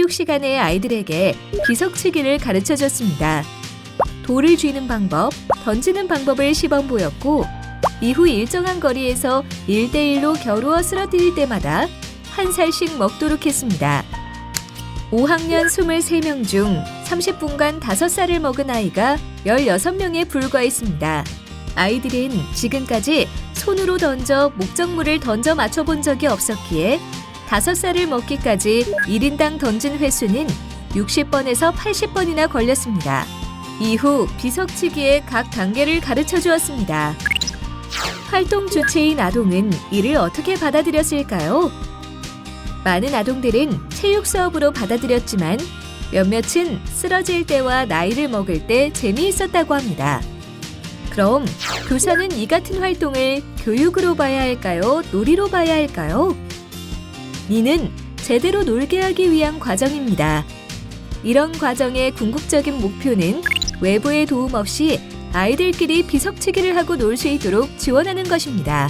체육 시간에 아이들에게 비석치기를 가르쳐줬습니다. 돌을 쥐는 방법, 던지는 방법을 시범 보였고 이후 일정한 거리에서 1대1로 겨루어 쓰러뜨릴 때마다 한 살씩 먹도록 했습니다. 5학년 23명 중 30분간 5살을 먹은 아이가 16명에 불과했습니다. 아이들은 지금까지 손으로 던져 목적물을 던져 맞춰본 적이 없었기에 5살을 먹기까지 1인당 던진 횟수는 60번에서 80번이나 걸렸습니다. 이후 비석치기의 각 단계를 가르쳐 주었습니다. 활동 주체인 아동은 이를 어떻게 받아들였을까요? 많은 아동들은 체육 수업으로 받아들였지만 몇몇은 쓰러질 때와 나이를 먹을 때 재미있었다고 합니다. 그럼 교사는 이 같은 활동을 교육으로 봐야 할까요? 놀이로 봐야 할까요? 이는 제대로 놀게 하기 위한 과정입니다. 이런 과정의 궁극적인 목표는 외부의 도움 없이 아이들끼리 비석치기를 하고 놀 수 있도록 지원하는 것입니다.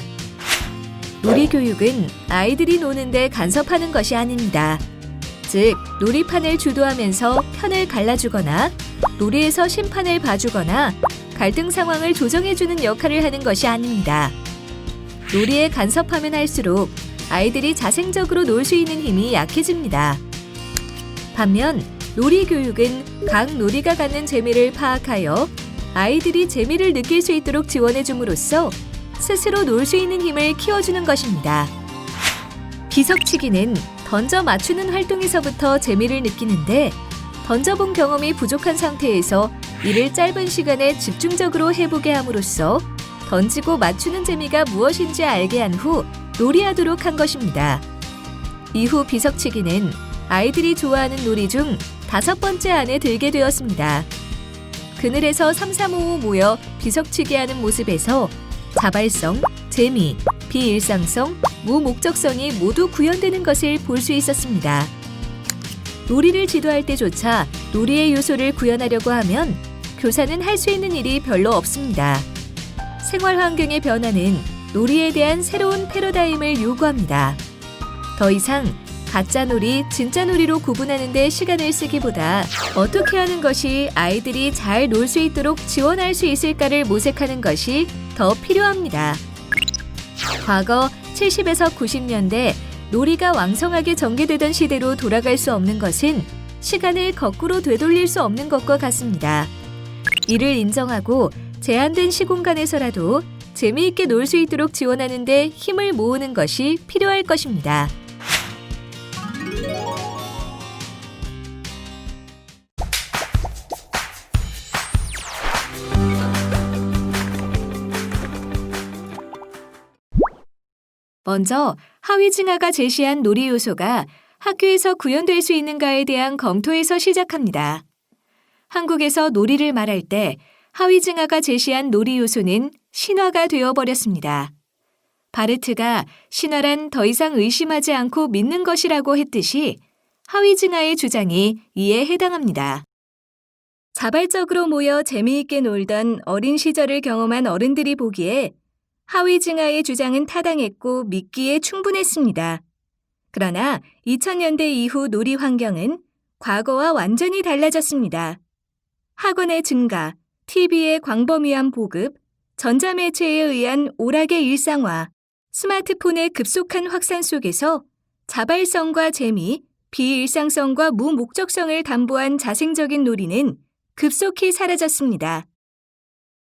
놀이교육은 아이들이 노는데 간섭하는 것이 아닙니다. 즉, 놀이판을 주도하면서 편을 갈라주거나 놀이에서 심판을 봐주거나 갈등 상황을 조정해주는 역할을 하는 것이 아닙니다. 놀이에 간섭하면 할수록 아이들이 자생적으로 놀 수 있는 힘이 약해집니다. 반면 놀이교육은 각 놀이가 갖는 재미를 파악하여 아이들이 재미를 느낄 수 있도록 지원해줌으로써 스스로 놀 수 있는 힘을 키워주는 것입니다. 비석치기는 던져 맞추는 활동에서부터 재미를 느끼는데 던져본 경험이 부족한 상태에서 이를 짧은 시간에 집중적으로 해보게 함으로써 던지고 맞추는 재미가 무엇인지 알게 한 후 놀이하도록 한 것입니다. 이후 비석치기는 아이들이 좋아하는 놀이 중 5번째 안에 들게 되었습니다. 그늘에서 3-3-5-5 모여 비석치기 하는 모습에서 자발성, 재미, 비일상성, 무목적성이 모두 구현되는 것을 볼 수 있었습니다. 놀이를 지도할 때조차 놀이의 요소를 구현하려고 하면 교사는 할 수 있는 일이 별로 없습니다. 생활 환경의 변화는 놀이에 대한 새로운 패러다임을 요구합니다. 더 이상 가짜 놀이, 진짜 놀이로 구분하는 데 시간을 쓰기보다 어떻게 하는 것이 아이들이 잘 놀 수 있도록 지원할 수 있을까를 모색하는 것이 더 필요합니다. 과거 70에서 90년대 놀이가 왕성하게 전개되던 시대로 돌아갈 수 없는 것은 시간을 거꾸로 되돌릴 수 없는 것과 같습니다. 이를 인정하고 제한된 시공간에서라도 재미있게 놀 수 있도록 지원하는 데 힘을 모으는 것이 필요할 것입니다. 먼저 하위징하가 제시한 놀이 요소가 학교에서 구현될 수 있는가에 대한 검토에서 시작합니다. 한국에서 놀이를 말할 때 하위징하가 제시한 놀이 요소는 신화가 되어버렸습니다. 바르트가 신화란 더 이상 의심하지 않고 믿는 것이라고 했듯이 하위징하의 주장이 이에 해당합니다. 자발적으로 모여 재미있게 놀던 어린 시절을 경험한 어른들이 보기에 하위징하의 주장은 타당했고 믿기에 충분했습니다. 그러나 2000년대 이후 놀이 환경은 과거와 완전히 달라졌습니다. 학원의 증가, TV의 광범위한 보급, 전자매체에 의한 오락의 일상화, 스마트폰의 급속한 확산 속에서 자발성과 재미, 비일상성과 무목적성을 담보한 자생적인 놀이는 급속히 사라졌습니다.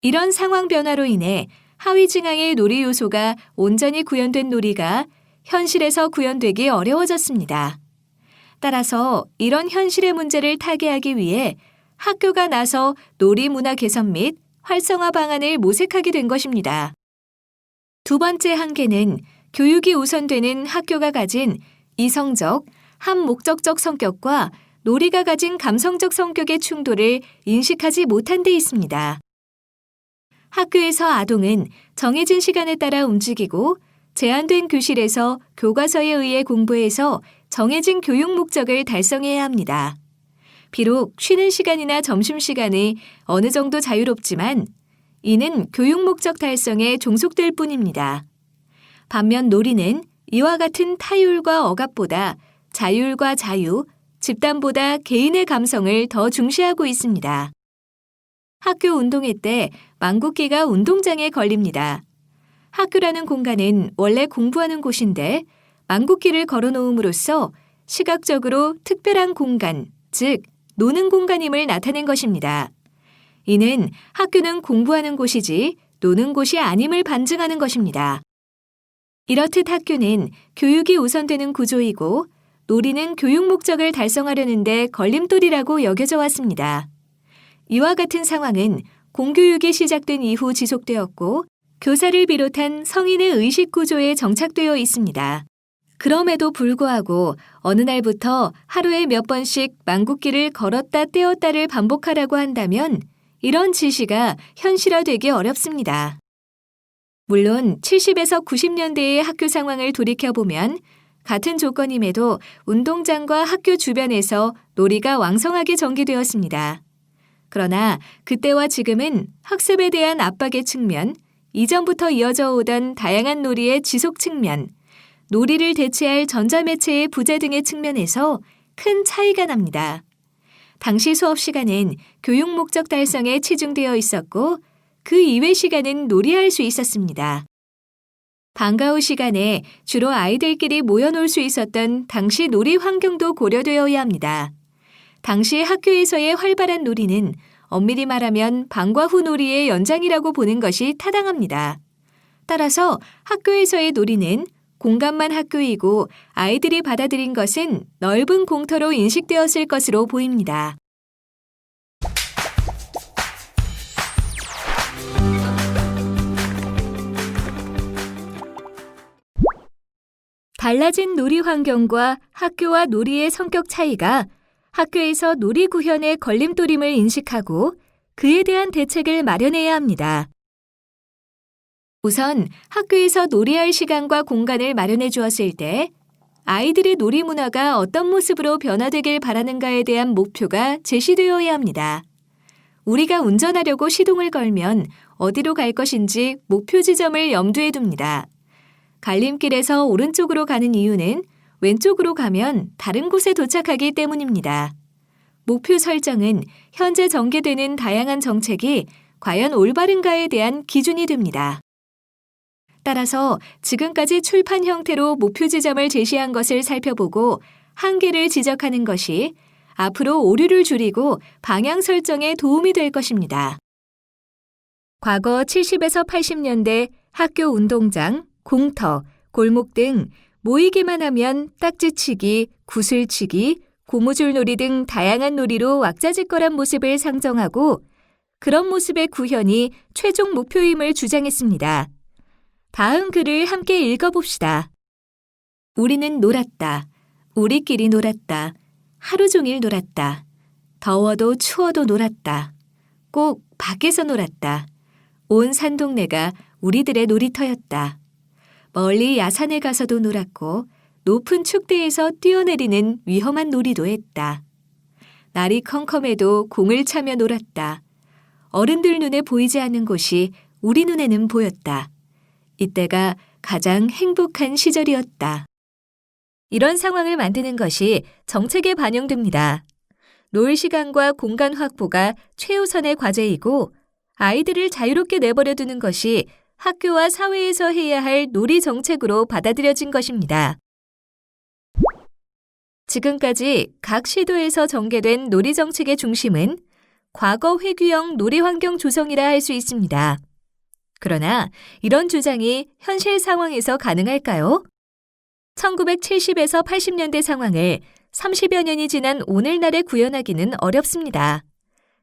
이런 상황 변화로 인해 하위징하의 놀이 요소가 온전히 구현된 놀이가 현실에서 구현되기 어려워졌습니다. 따라서 이런 현실의 문제를 타개하기 위해 학교가 나서 놀이 문화 개선 및 활성화 방안을 모색하게 된 것입니다. 두 번째 한계는 교육이 우선되는 학교가 가진 이성적, 함목적적 성격과 놀이가 가진 감성적 성격의 충돌을 인식하지 못한 데 있습니다. 학교에서 아동은 정해진 시간에 따라 움직이고 제한된 교실에서 교과서에 의해 공부해서 정해진 교육 목적을 달성해야 합니다. 비록 쉬는 시간이나 점심시간이 어느 정도 자유롭지만 이는 교육 목적 달성에 종속될 뿐입니다. 반면 놀이는 이와 같은 타율과 억압보다 자율과 자유, 즉 집단보다 개인의 감성을 더 중시하고 있습니다. 학교 운동회 때 망국기가 운동장에 걸립니다. 학교라는 공간은 원래 공부하는 곳인데 망국기를 걸어놓음으로써 시각적으로 특별한 공간, 즉 노는 공간임을 나타낸 것입니다. 이는 학교는 공부하는 곳이지 노는 곳이 아님을 반증하는 것입니다. 이렇듯 학교는 교육이 우선되는 구조이고 놀이는 교육 목적을 달성하려는 데 걸림돌이라고 여겨져 왔습니다. 이와 같은 상황은 공교육이 시작된 이후 지속되었고 교사를 비롯한 성인의 의식 구조에 정착되어 있습니다. 그럼에도 불구하고 어느 날부터 하루에 몇 번씩 망국기를 걸었다 떼었다를 반복하라고 한다면 이런 지시가 현실화되기 어렵습니다. 물론 70에서 90년대의 학교 상황을 돌이켜보면 같은 조건임에도 운동장과 학교 주변에서 놀이가 왕성하게 전개되었습니다. 그러나 그때와 지금은 학습에 대한 압박의 측면, 이전부터 이어져 오던 다양한 놀이의 지속 측면, 놀이를 대체할 전자매체의 부재 등의 측면에서 큰 차이가 납니다. 당시 수업 시간은 교육 목적 달성에 치중되어 있었고 그 이외 시간은 놀이할 수 있었습니다. 방과 후 시간에 주로 아이들끼리 모여 놀 수 있었던 당시 놀이 환경도 고려되어야 합니다. 당시 학교에서의 활발한 놀이는 엄밀히 말하면 방과 후 놀이의 연장이라고 보는 것이 타당합니다. 따라서 학교에서의 놀이는 공간만 학교이고 아이들이 받아들인 것은 넓은 공터로 인식되었을 것으로 보입니다. 달라진 놀이 환경과 학교와 놀이의 성격 차이가 학교에서 놀이 구현의 걸림돌임을 인식하고 그에 대한 대책을 마련해야 합니다. 우선 학교에서 놀이할 시간과 공간을 마련해 주었을 때 아이들의 놀이 문화가 어떤 모습으로 변화되길 바라는가에 대한 목표가 제시되어야 합니다. 우리가 운전하려고 시동을 걸면 어디로 갈 것인지 목표 지점을 염두에 둡니다. 갈림길에서 오른쪽으로 가는 이유는 왼쪽으로 가면 다른 곳에 도착하기 때문입니다. 목표 설정은 현재 전개되는 다양한 정책이 과연 올바른가에 대한 기준이 됩니다. 따라서 지금까지 출판 형태로 목표 지점을 제시한 것을 살펴보고 한계를 지적하는 것이 앞으로 오류를 줄이고 방향 설정에 도움이 될 것입니다. 과거 70에서 80년대 학교 운동장, 공터, 골목 등 모이기만 하면 딱지치기, 구슬치기, 고무줄놀이 등 다양한 놀이로 왁자지껄한 모습을 상정하고 그런 모습의 구현이 최종 목표임을 주장했습니다. 다음 글을 함께 읽어봅시다. 우리는 놀았다. 우리끼리 놀았다. 하루 종일 놀았다. 더워도 추워도 놀았다. 꼭 밖에서 놀았다. 온 산동네가 우리들의 놀이터였다. 멀리 야산에 가서도 놀았고 높은 축대에서 뛰어내리는 위험한 놀이도 했다. 날이 컴컴해도 공을 차며 놀았다. 어른들 눈에 보이지 않는 곳이 우리 눈에는 보였다. 이때가 가장 행복한 시절이었다. 이런 상황을 만드는 것이 정책에 반영됩니다. 놀 시간과 공간 확보가 최우선의 과제이고 아이들을 자유롭게 내버려 두는 것이 학교와 사회에서 해야 할 놀이 정책으로 받아들여진 것입니다. 지금까지 각 시도에서 전개된 놀이 정책의 중심은 과거 회귀형 놀이 환경 조성이라 할 수 있습니다. 그러나 이런 주장이 현실 상황에서 가능할까요? 1970에서 80년대 상황을 30여 년이 지난 오늘날에 구현하기는 어렵습니다.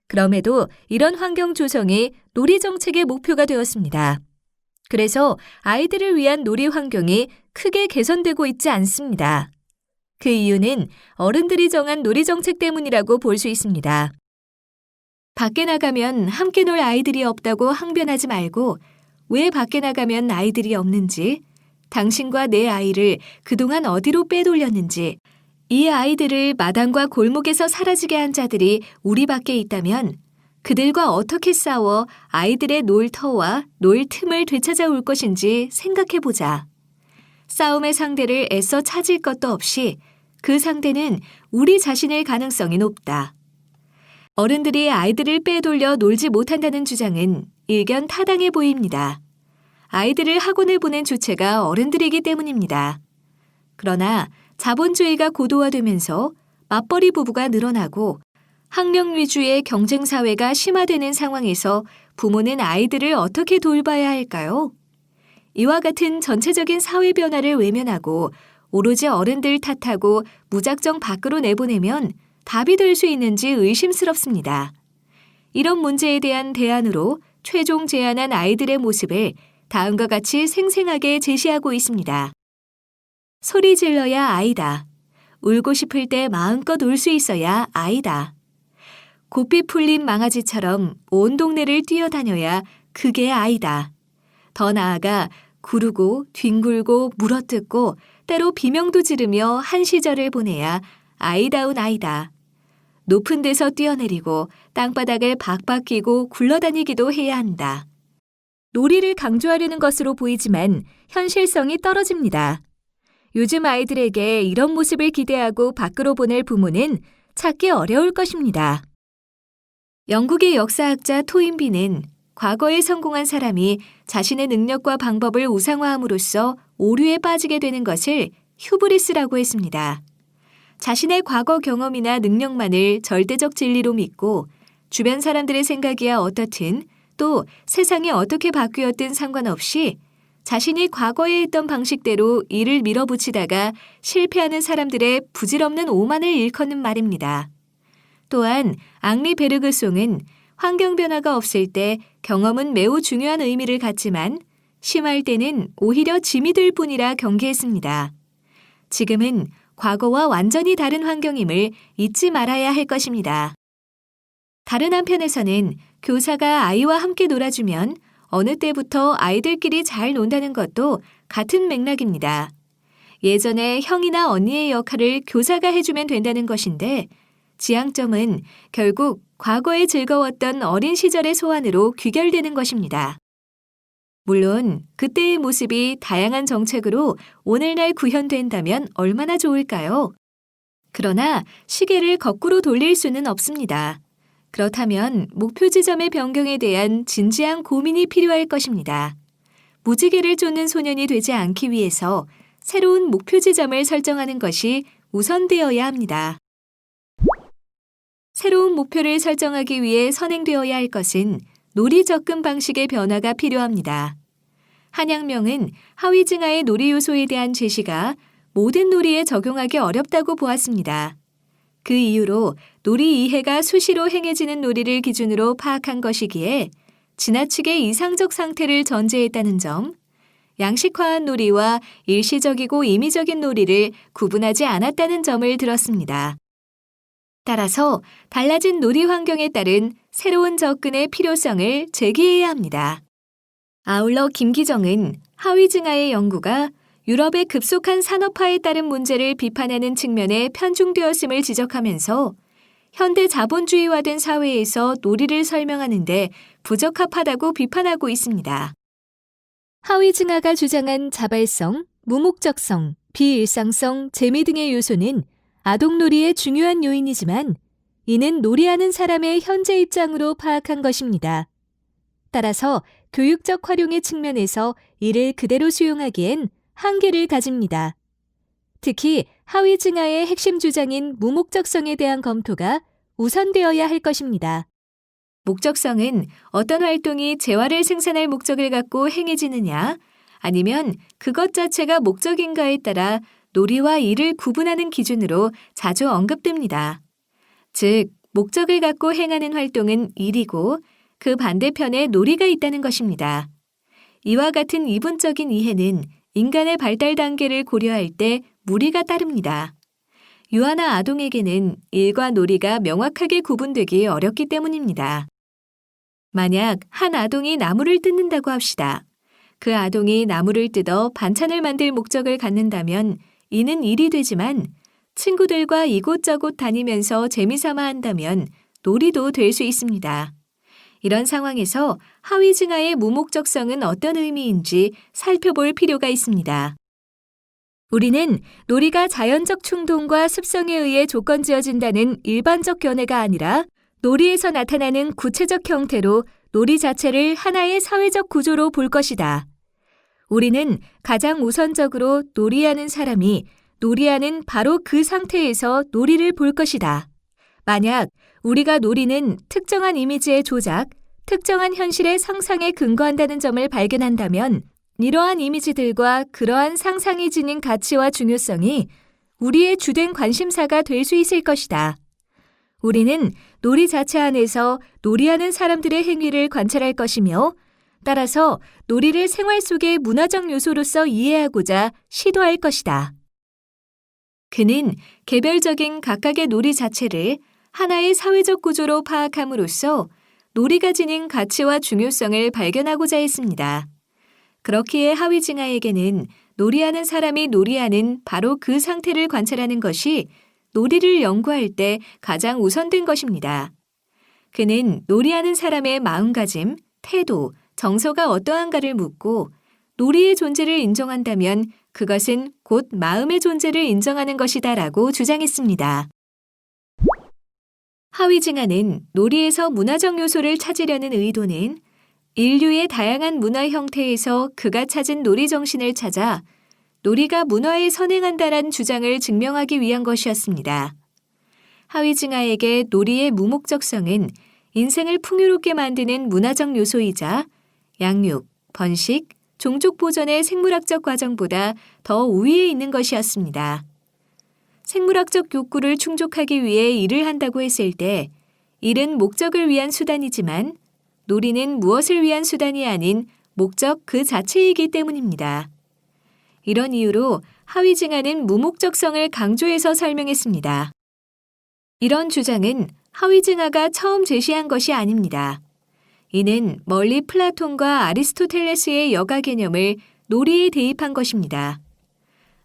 그럼에도 이런 환경 조성이 놀이 정책의 목표가 되었습니다. 그래서 아이들을 위한 놀이 환경이 크게 개선되고 있지 않습니다. 그 이유는 어른들이 정한 놀이 정책 때문이라고 볼 수 있습니다. 밖에 나가면 함께 놀 아이들이 없다고 항변하지 말고 왜 밖에 나가면 아이들이 없는지, 당신과 내 아이를 그동안 어디로 빼돌렸는지, 이 아이들을 마당과 골목에서 사라지게 한 자들이 우리 밖에 있다면 그들과 어떻게 싸워 아이들의 놀터와 놀 틈을 되찾아올 것인지 생각해보자. 싸움의 상대를 애써 찾을 것도 없이 그 상대는 우리 자신일 가능성이 높다. 어른들이 아이들을 빼돌려 놀지 못한다는 주장은 일견 타당해 보입니다. 아이들을 학원을 보낸 주체가 어른들이기 때문입니다. 그러나 자본주의가 고도화되면서 맞벌이 부부가 늘어나고 학령 위주의 경쟁 사회가 심화되는 상황에서 부모는 아이들을 어떻게 돌봐야 할까요? 이와 같은 전체적인 사회 변화를 외면하고 오로지 어른들 탓하고 무작정 밖으로 내보내면 답이 될 수 있는지 의심스럽습니다. 이런 문제에 대한 대안으로 최종 제안한 아이들의 모습을 다음과 같이 생생하게 제시하고 있습니다. 소리 질러야 아이다. 울고 싶을 때 마음껏 울 수 있어야 아이다. 고삐 풀린 망아지처럼 온 동네를 뛰어다녀야 그게 아이다. 더 나아가 구르고 뒹굴고 물어뜯고 때로 비명도 지르며 한 시절을 보내야 아이다운 아이다. 높은 데서 뛰어내리고 땅바닥을 박박 끼고 굴러다니기도 해야 한다. 놀이를 강조하려는 것으로 보이지만 현실성이 떨어집니다. 요즘 아이들에게 이런 모습을 기대하고 밖으로 보낼 부모는 찾기 어려울 것입니다. 영국의 역사학자 토인비는 과거에 성공한 사람이 자신의 능력과 방법을 우상화함으로써 오류에 빠지게 되는 것을 휴브리스라고 했습니다. 자신의 과거 경험이나 능력만을 절대적 진리로 믿고 주변 사람들의 생각이야 어떻든 또 세상이 어떻게 바뀌었든 상관없이 자신이 과거에 했던 방식대로 일을 밀어붙이다가 실패하는 사람들의 부질없는 오만을 일컫는 말입니다. 또한 앙리 베르그송은 환경 변화가 없을 때 경험은 매우 중요한 의미를 갖지만 심할 때는 오히려 짐이 될 뿐이라 경계했습니다. 지금은 과거와 완전히 다른 환경임을 잊지 말아야 할 것입니다. 다른 한편에서는 교사가 아이와 함께 놀아주면 어느 때부터 아이들끼리 잘 논다는 것도 같은 맥락입니다. 예전에 형이나 언니의 역할을 교사가 해주면 된다는 것인데 지향점은 결국 과거에 즐거웠던 어린 시절의 소환으로 귀결되는 것입니다. 물론 그때의 모습이 다양한 정책으로 오늘날 구현된다면 얼마나 좋을까요? 그러나 시계를 거꾸로 돌릴 수는 없습니다. 그렇다면 목표 지점의 변경에 대한 진지한 고민이 필요할 것입니다. 무지개를 쫓는 소년이 되지 않기 위해서 새로운 목표 지점을 설정하는 것이 우선되어야 합니다. 새로운 목표를 설정하기 위해 선행되어야 할 것은 놀이 접근 방식의 변화가 필요합니다. 한양명은 하위증하의 놀이 요소에 대한 제시가 모든 놀이에 적용하기 어렵다고 보았습니다. 그 이유로 놀이 이해가 수시로 행해지는 놀이를 기준으로 파악한 것이기에 지나치게 이상적 상태를 전제했다는 점, 양식화한 놀이와 일시적이고 임의적인 놀이를 구분하지 않았다는 점을 들었습니다. 따라서 달라진 놀이 환경에 따른 새로운 접근의 필요성을 제기해야 합니다. 아울러 김기정은 하위증하의 연구가 유럽의 급속한 산업화에 따른 문제를 비판하는 측면에 편중되었음을 지적하면서 현대 자본주의화된 사회에서 놀이를 설명하는데 부적합하다고 비판하고 있습니다. 하위증하가 주장한 자발성, 무목적성, 비일상성, 재미 등의 요소는 아동놀이의 중요한 요인이지만 이는 놀이하는 사람의 현재 입장으로 파악한 것입니다. 따라서 교육적 활용의 측면에서 이를 그대로 수용하기엔 한계를 가집니다. 특히 하위증하의 핵심 주장인 무목적성에 대한 검토가 우선되어야 할 것입니다. 목적성은 어떤 활동이 재화를 생산할 목적을 갖고 행해지느냐, 아니면 그것 자체가 목적인가에 따라 놀이와 일을 구분하는 기준으로 자주 언급됩니다. 즉, 목적을 갖고 행하는 활동은 일이고 그 반대편에 놀이가 있다는 것입니다. 이와 같은 이분적인 이해는 인간의 발달 단계를 고려할 때 무리가 따릅니다. 유아나 아동에게는 일과 놀이가 명확하게 구분되기 어렵기 때문입니다. 만약 한 아동이 나무를 뜯는다고 합시다. 그 아동이 나무를 뜯어 반찬을 만들 목적을 갖는다면 이는 일이 되지만 친구들과 이곳저곳 다니면서 재미삼아 한다면 놀이도 될 수 있습니다. 이런 상황에서 하위증하의 무목적성은 어떤 의미인지 살펴볼 필요가 있습니다. 우리는 놀이가 자연적 충동과 습성에 의해 조건지어진다는 일반적 견해가 아니라 놀이에서 나타나는 구체적 형태로 놀이 자체를 하나의 사회적 구조로 볼 것이다. 우리는 가장 우선적으로 놀이하는 사람이 놀이하는 바로 그 상태에서 놀이를 볼 것이다. 만약 우리가 놀이는 특정한 이미지의 조작, 특정한 현실의 상상에 근거한다는 점을 발견한다면 이러한 이미지들과 그러한 상상이 지닌 가치와 중요성이 우리의 주된 관심사가 될 수 있을 것이다. 우리는 놀이 자체 안에서 놀이하는 사람들의 행위를 관찰할 것이며 따라서 놀이를 생활 속의 문화적 요소로서 이해하고자 시도할 것이다. 그는 개별적인 각각의 놀이 자체를 하나의 사회적 구조로 파악함으로써 놀이가 지닌 가치와 중요성을 발견하고자 했습니다. 그렇기에 하위징하에게는 놀이하는 사람이 놀이하는 바로 그 상태를 관찰하는 것이 놀이를 연구할 때 가장 우선된 것입니다. 그는 놀이하는 사람의 마음가짐, 태도, 정서가 어떠한가를 묻고 놀이의 존재를 인정한다면 그것은 곧 마음의 존재를 인정하는 것이다 라고 주장했습니다. 하위징하는 놀이에서 문화적 요소를 찾으려는 의도는 인류의 다양한 문화 형태에서 그가 찾은 놀이 정신을 찾아 놀이가 문화에 선행한다는 주장을 증명하기 위한 것이었습니다. 하위징하에게 놀이의 무목적성은 인생을 풍요롭게 만드는 문화적 요소이자 양육, 번식, 종족 보존의 생물학적 과정보다 더 우위에 있는 것이었습니다. 생물학적 욕구를 충족하기 위해 일을 한다고 했을 때 일은 목적을 위한 수단이지만 놀이는 무엇을 위한 수단이 아닌 목적 그 자체이기 때문입니다. 이런 이유로 하위징하는 무목적성을 강조해서 설명했습니다. 이런 주장은 하위징하가 처음 제시한 것이 아닙니다. 이는 멀리 플라톤과 아리스토텔레스의 여가 개념을 놀이에 대입한 것입니다.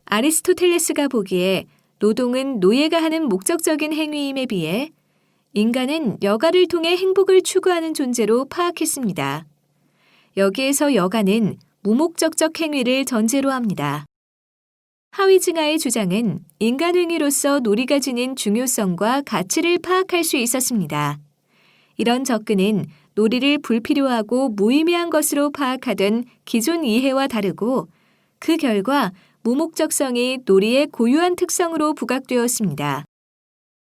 아리스토텔레스가 보기에 노동은 노예가 하는 목적적인 행위임에 비해 인간은 여가를 통해 행복을 추구하는 존재로 파악했습니다. 여기에서 여가는 무목적적 행위를 전제로 합니다. 하위징하의 주장은 인간 행위로서 놀이가 지닌 중요성과 가치를 파악할 수 있었습니다. 이런 접근은 놀이를 불필요하고 무의미한 것으로 파악하던 기존 이해와 다르고 그 결과 무목적성이 놀이의 고유한 특성으로 부각되었습니다.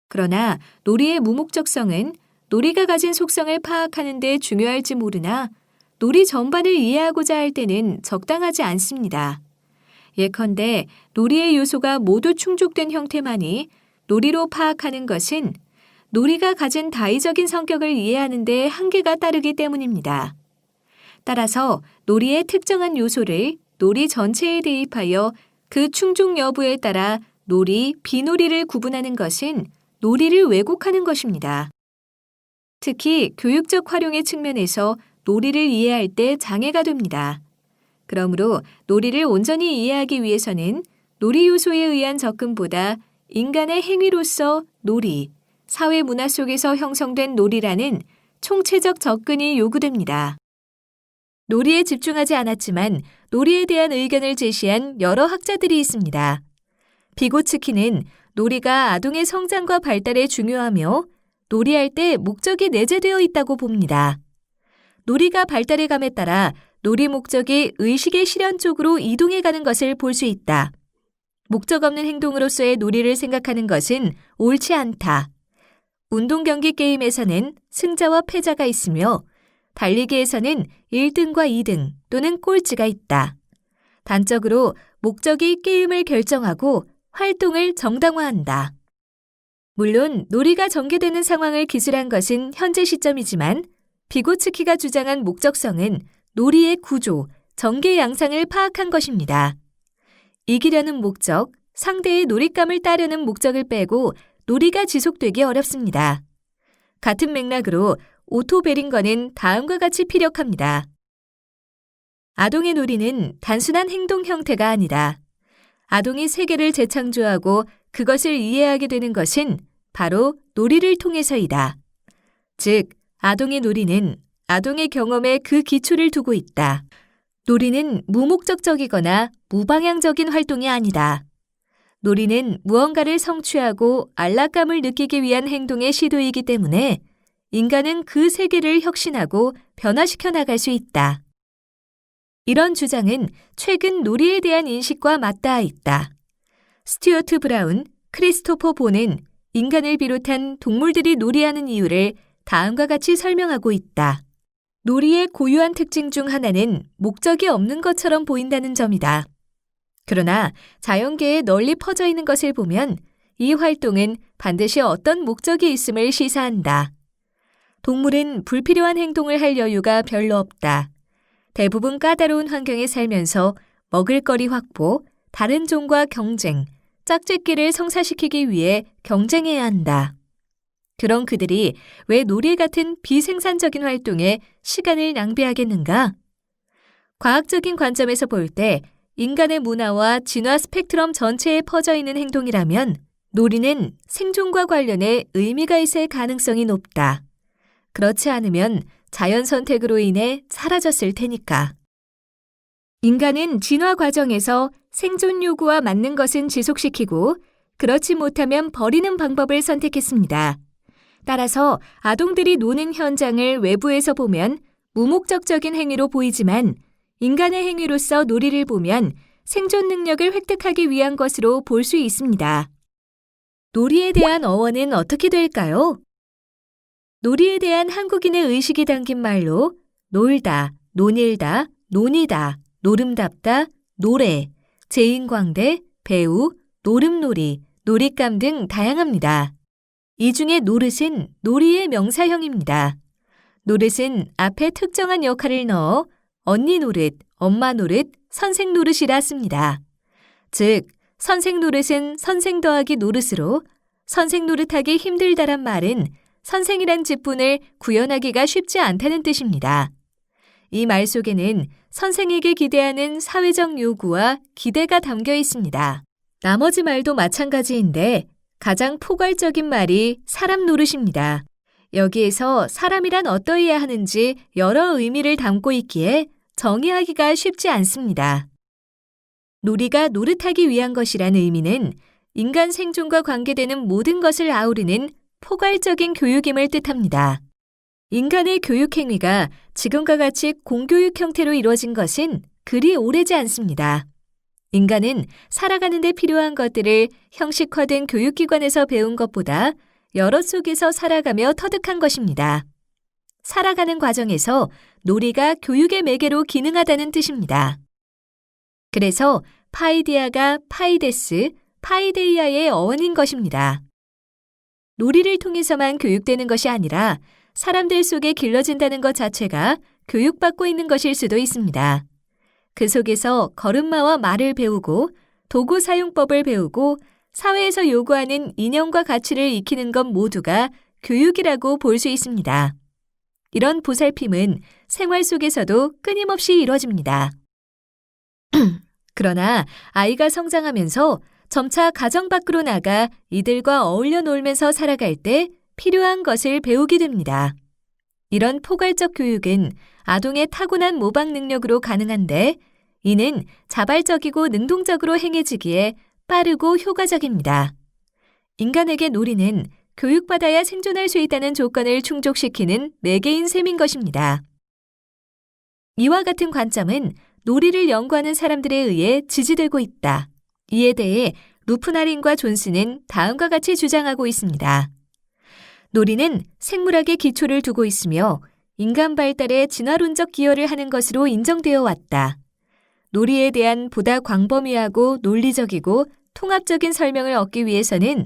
그러나 놀이의 무목적성은 놀이가 가진 속성을 파악하는 데 중요할지 모르나 놀이 전반을 이해하고자 할 때는 적당하지 않습니다. 예컨대 놀이의 요소가 모두 충족된 형태만이 놀이로 파악하는 것은 놀이가 가진 다의적인 성격을 이해하는 데 한계가 따르기 때문입니다. 따라서 놀이의 특정한 요소를 놀이 전체에 대입하여 그 충족 여부에 따라 놀이, 비놀이를 구분하는 것은 놀이를 왜곡하는 것입니다. 특히 교육적 활용의 측면에서 놀이를 이해할 때 장애가 됩니다. 그러므로 놀이를 온전히 이해하기 위해서는 놀이 요소에 의한 접근보다 인간의 행위로서 놀이, 사회 문화 속에서 형성된 놀이라는 총체적 접근이 요구됩니다. 놀이에 집중하지 않았지만 놀이에 대한 의견을 제시한 여러 학자들이 있습니다. 비고츠키는 놀이가 아동의 성장과 발달에 중요하며 놀이할 때 목적이 내재되어 있다고 봅니다. 놀이가 발달해감에 따라 놀이 목적이 의식의 실현 쪽으로 이동해가는 것을 볼 수 있다. 목적 없는 행동으로서의 놀이를 생각하는 것은 옳지 않다. 운동 경기 게임에서는 승자와 패자가 있으며 달리기에서는 1등과 2등 또는 꼴찌가 있다. 단적으로 목적이 게임을 결정하고 활동을 정당화한다. 물론 놀이가 전개되는 상황을 기술한 것은 현재 시점이지만 비고츠키가 주장한 목적성은 놀이의 구조, 전개 양상을 파악한 것입니다. 이기려는 목적, 상대의 놀잇감을 따르는 목적을 빼고 놀이가 지속되기 어렵습니다. 같은 맥락으로 오토 베링거는 다음과 같이 피력합니다. 아동의 놀이는 단순한 행동 형태가 아니다. 아동이 세계를 재창조하고 그것을 이해하게 되는 것은 바로 놀이를 통해서이다. 즉, 아동의 놀이는 아동의 경험에 그 기초를 두고 있다. 놀이는 무목적적이거나 무방향적인 활동이 아니다. 놀이는 무언가를 성취하고 안락감을 느끼기 위한 행동의 시도이기 때문에 인간은 그 세계를 혁신하고 변화시켜 나갈 수 있다. 이런 주장은 최근 놀이에 대한 인식과 맞닿아 있다. 스튜어트 브라운, 크리스토퍼 보는 인간을 비롯한 동물들이 놀이하는 이유를 다음과 같이 설명하고 있다. 놀이의 고유한 특징 중 하나는 목적이 없는 것처럼 보인다는 점이다. 그러나 자연계에 널리 퍼져 있는 것을 보면 이 활동은 반드시 어떤 목적이 있음을 시사한다. 동물은 불필요한 행동을 할 여유가 별로 없다. 대부분 까다로운 환경에 살면서 먹을거리 확보, 다른 종과 경쟁, 짝짓기를 성사시키기 위해 경쟁해야 한다. 그런 그들이 왜 놀이 같은 비생산적인 활동에 시간을 낭비하겠는가? 과학적인 관점에서 볼 때 인간의 문화와 진화 스펙트럼 전체에 퍼져 있는 행동이라면 놀이는 생존과 관련해 의미가 있을 가능성이 높다. 그렇지 않으면 자연 선택으로 인해 사라졌을 테니까. 인간은 진화 과정에서 생존 요구와 맞는 것은 지속시키고 그렇지 못하면 버리는 방법을 선택했습니다. 따라서 아동들이 노는 현장을 외부에서 보면 무목적적인 행위로 보이지만 인간의 행위로서 놀이를 보면 생존 능력을 획득하기 위한 것으로 볼 수 있습니다. 놀이에 대한 어원은 어떻게 될까요? 놀이에 대한 한국인의 의식이 담긴 말로 놀다, 논일다, 논이다, 노름답다, 노래, 재인광대, 배우, 노름놀이, 놀잇감 등 다양합니다. 이 중에 노릇은 놀이의 명사형입니다. 노릇은 앞에 특정한 역할을 넣어 언니 노릇, 엄마 노릇, 선생 노릇이라 씁니다. 즉, 선생 노릇은 선생 더하기 노릇으로 선생 노릇하기 힘들다란 말은 선생이란 직분을 구현하기가 쉽지 않다는 뜻입니다. 이 말 속에는 선생에게 기대하는 사회적 요구와 기대가 담겨 있습니다. 나머지 말도 마찬가지인데 가장 포괄적인 말이 사람 노릇입니다. 여기에서 사람이란 어떠해야 하는지 여러 의미를 담고 있기에 정의하기가 쉽지 않습니다. 놀이가 노릇하기 위한 것이란 의미는 인간 생존과 관계되는 모든 것을 아우르는 포괄적인 교육임을 뜻합니다. 인간의 교육 행위가 지금과 같이 공교육 형태로 이루어진 것은 그리 오래지 않습니다. 인간은 살아가는 데 필요한 것들을 형식화된 교육기관에서 배운 것보다 여러 속에서 살아가며 터득한 것입니다. 살아가는 과정에서 놀이가 교육의 매개로 기능하다는 뜻입니다. 그래서 파이디아가 파이데스, 파이데이아의 어원인 것입니다. 놀이를 통해서만 교육되는 것이 아니라 사람들 속에 길러진다는 것 자체가 교육받고 있는 것일 수도 있습니다. 그 속에서 걸음마와 말을 배우고 도구 사용법을 배우고 사회에서 요구하는 이념과 가치를 익히는 것 모두가 교육이라고 볼 수 있습니다. 이런 보살핌은 생활 속에서도 끊임없이 이루어집니다. 그러나 아이가 성장하면서 점차 가정 밖으로 나가 이들과 어울려 놀면서 살아갈 때 필요한 것을 배우게 됩니다. 이런 포괄적 교육은 아동의 타고난 모방 능력으로 가능한데 이는 자발적이고 능동적으로 행해지기에 빠르고 효과적입니다. 인간에게 놀이는 교육받아야 생존할 수 있다는 조건을 충족시키는 매개인 셈인 것입니다. 이와 같은 관점은 놀이를 연구하는 사람들에 의해 지지되고 있다. 이에 대해 루프나린과 존스는 다음과 같이 주장하고 있습니다. 놀이는 생물학의 기초를 두고 있으며 인간 발달에 진화론적 기여를 하는 것으로 인정되어 왔다. 놀이에 대한 보다 광범위하고 논리적이고 통합적인 설명을 얻기 위해서는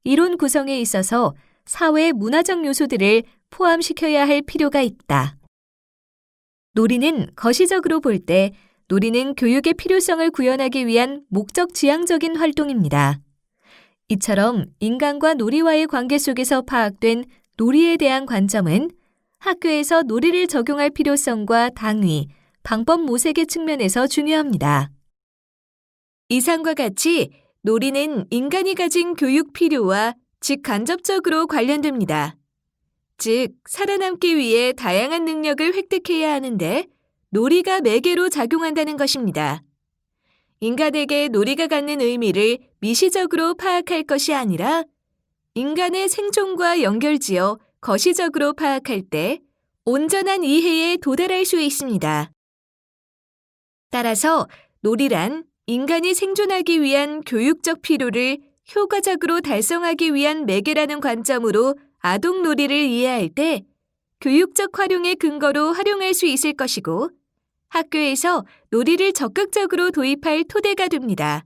이론 구성에 있어서 사회 문화적 요소들을 포함시켜야 할 필요가 있다. 놀이는 거시적으로 볼 때 놀이는 교육의 필요성을 구현하기 위한 목적 지향적인 활동입니다. 이처럼 인간과 놀이와의 관계 속에서 파악된 놀이에 대한 관점은 학교에서 놀이를 적용할 필요성과 당위, 방법 모색의 측면에서 중요합니다. 이상과 같이 놀이는 인간이 가진 교육 필요와 직간접적으로 관련됩니다. 즉, 살아남기 위해 다양한 능력을 획득해야 하는데 놀이가 매개로 작용한다는 것입니다. 인간에게 놀이가 갖는 의미를 미시적으로 파악할 것이 아니라 인간의 생존과 연결지어 거시적으로 파악할 때 온전한 이해에 도달할 수 있습니다. 따라서 놀이란 인간이 생존하기 위한 교육적 필요를 효과적으로 달성하기 위한 매개라는 관점으로 아동 놀이를 이해할 때 교육적 활용의 근거로 활용할 수 있을 것이고 학교에서 놀이를 적극적으로 도입할 토대가 됩니다.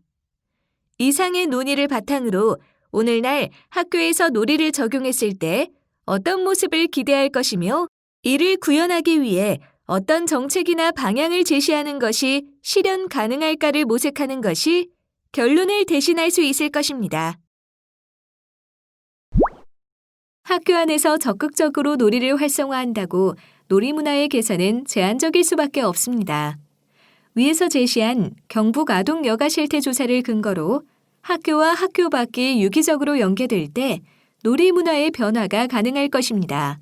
이상의 논의를 바탕으로 오늘날 학교에서 놀이를 적용했을 때 어떤 모습을 기대할 것이며 이를 구현하기 위해 어떤 정책이나 방향을 제시하는 것이 실현 가능할까를 모색하는 것이 결론을 대신할 수 있을 것입니다. 학교 안에서 적극적으로 놀이를 활성화한다고 놀이 문화의 개선은 제한적일 수밖에 없습니다. 위에서 제시한 경북 아동 여가 실태 조사를 근거로 학교와 학교 밖이 유기적으로 연계될 때 놀이 문화의 변화가 가능할 것입니다.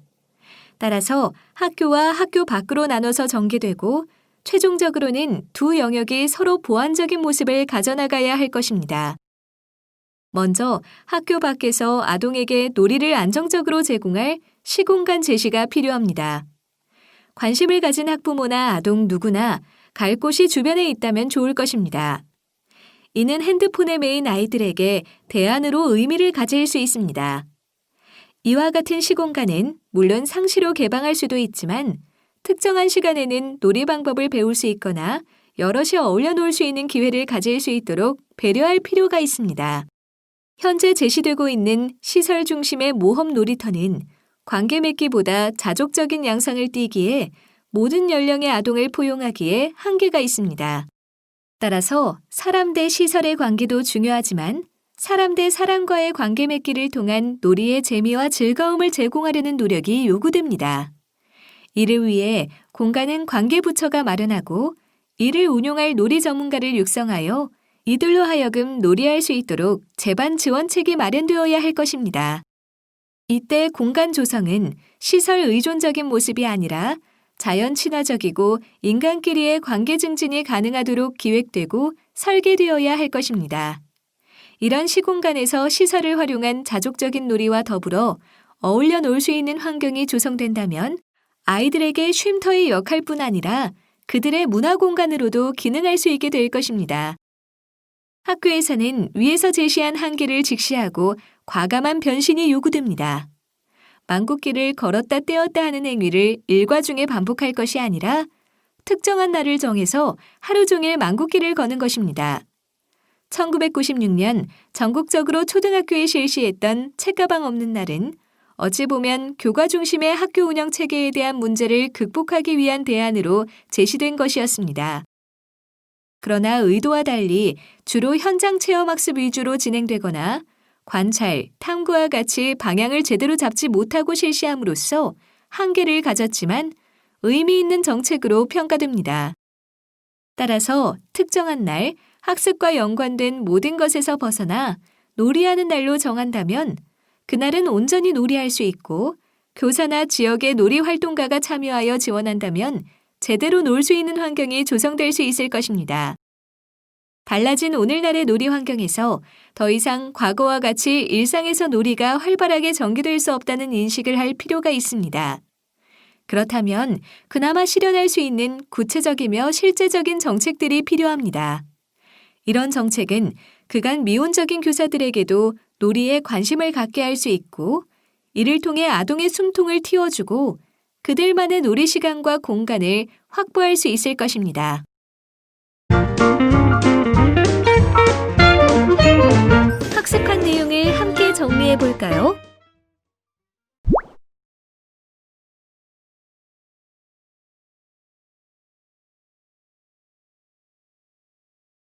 따라서 학교와 학교 밖으로 나눠서 전개되고 최종적으로는 두 영역이 서로 보완적인 모습을 가져나가야 할 것입니다. 먼저 학교 밖에서 아동에게 놀이를 안정적으로 제공할 시공간 제시가 필요합니다. 관심을 가진 학부모나 아동 누구나 갈 곳이 주변에 있다면 좋을 것입니다. 이는 핸드폰에 매인 아이들에게 대안으로 의미를 가질 수 있습니다. 이와 같은 시공간은 물론 상시로 개방할 수도 있지만 특정한 시간에는 놀이 방법을 배울 수 있거나 여럿이 어울려 놀 수 있는 기회를 가질 수 있도록 배려할 필요가 있습니다. 현재 제시되고 있는 시설 중심의 모험 놀이터는 관계 맺기보다 자족적인 양상을 띠기에 모든 연령의 아동을 포용하기에 한계가 있습니다. 따라서 사람 대 시설의 관계도 중요하지만 사람 대 사람과의 관계 맺기를 통한 놀이의 재미와 즐거움을 제공하려는 노력이 요구됩니다. 이를 위해 공간은 관계부처가 마련하고 이를 운용할 놀이 전문가를 육성하여 이들로 하여금 놀이할 수 있도록 제반 지원책이 마련되어야 할 것입니다. 이때 공간 조성은 시설 의존적인 모습이 아니라 자연 친화적이고 인간끼리의 관계 증진이 가능하도록 기획되고 설계되어야 할 것입니다. 이런 시공간에서 시설을 활용한 자족적인 놀이와 더불어 어울려 놀 수 있는 환경이 조성된다면 아이들에게 쉼터의 역할뿐 아니라 그들의 문화 공간으로도 기능할 수 있게 될 것입니다. 학교에서는 위에서 제시한 한계를 직시하고 과감한 변신이 요구됩니다. 망국기를 걸었다 떼었다 하는 행위를 일과 중에 반복할 것이 아니라 특정한 날을 정해서 하루 종일 망국기를 거는 것입니다. 1996년 전국적으로 초등학교에 실시했던 책가방 없는 날은 어찌 보면 교과 중심의 학교 운영 체계에 대한 문제를 극복하기 위한 대안으로 제시된 것이었습니다. 그러나 의도와 달리 주로 현장 체험 학습 위주로 진행되거나 관찰, 탐구와 같이 방향을 제대로 잡지 못하고 실시함으로써 한계를 가졌지만 의미 있는 정책으로 평가됩니다. 따라서 특정한 날, 학습과 연관된 모든 것에서 벗어나 놀이하는 날로 정한다면 그날은 온전히 놀이할 수 있고 교사나 지역의 놀이 활동가가 참여하여 지원한다면 제대로 놀 수 있는 환경이 조성될 수 있을 것입니다. 달라진 오늘날의 놀이 환경에서 더 이상 과거와 같이 일상에서 놀이가 활발하게 전개될 수 없다는 인식을 할 필요가 있습니다. 그렇다면 그나마 실현할 수 있는 구체적이며 실제적인 정책들이 필요합니다. 이런 정책은 그간 미온적인 교사들에게도 놀이에 관심을 갖게 할 수 있고 이를 통해 아동의 숨통을 틔워주고 그들만의 놀이 시간과 공간을 확보할 수 있을 것입니다. 학습한 내용을 함께 정리해 볼까요?